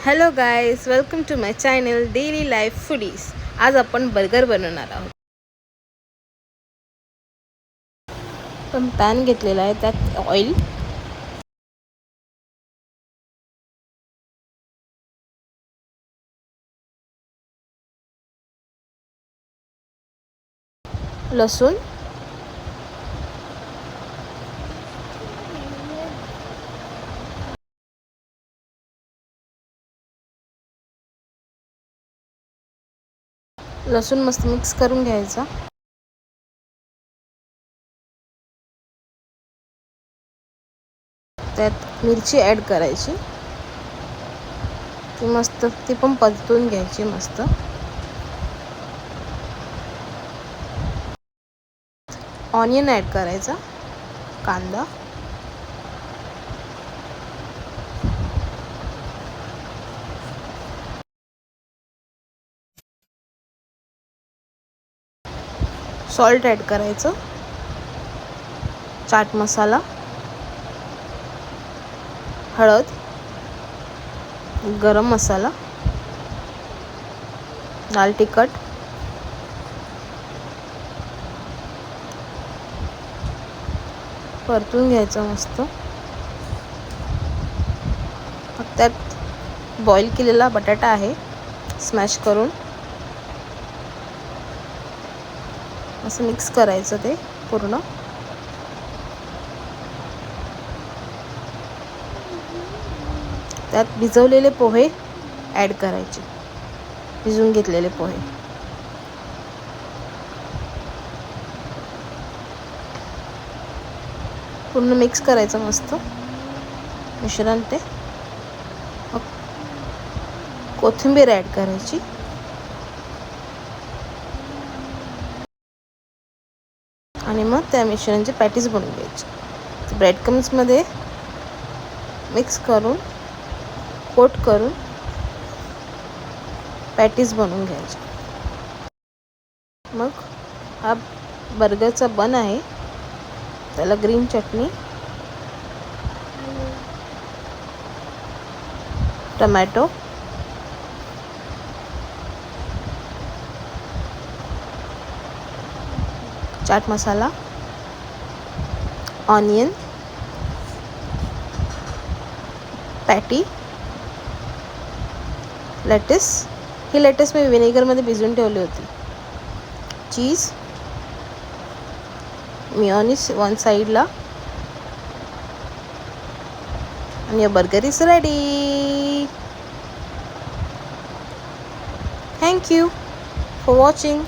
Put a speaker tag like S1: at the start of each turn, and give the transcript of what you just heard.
S1: Hello guys, welcome to my channel daily life foodies. आज आपण burger बनवणार आहोत. पण पॅन घेतलेला आहे, त्यात ऑइल, लसूण, लसूण मस्त मिक्स करून घ्यायचा. त्यात मिरची ॲड करायची, ती पण परतून घ्यायची मस्त. ऑनियन ॲड करायचा, कांदा, सॉल्ट ॲड करायचं, चाट मसाला, हळद, गरम मसाला, लाल तिखट, परतून घ्यायचं मस्त. त्यात बॉईल केलेला बटाटा आहे, स्मॅश करून असं मिक्स करायचं ते पूर्ण. त्यात भिजवलेले पोहे ॲड करायचे, भिजवून घेतलेले पोहे. पूर्ण मिक्स करायचं मस्त मिश्रण ते. कोथिंबीर ॲड करायची, आणि मग त्या मिश्रणाचे पॅटीस बनवून घ्यायचे. ब्रेड क्रम्समध्ये मिक्स करून कोट करून पॅटीस बनवून घ्यायचे. मग हा बर्गरचा बन आहे, त्याला ग्रीन चटणी, tomato, chaat masala, onion, patty, latest. ही लेटेस मी व्हिनेगरमध्ये भिजवून ठेवली होती. चीज, मिओनिस वन साईडला, आणि your burger is ready. Thank you for watching.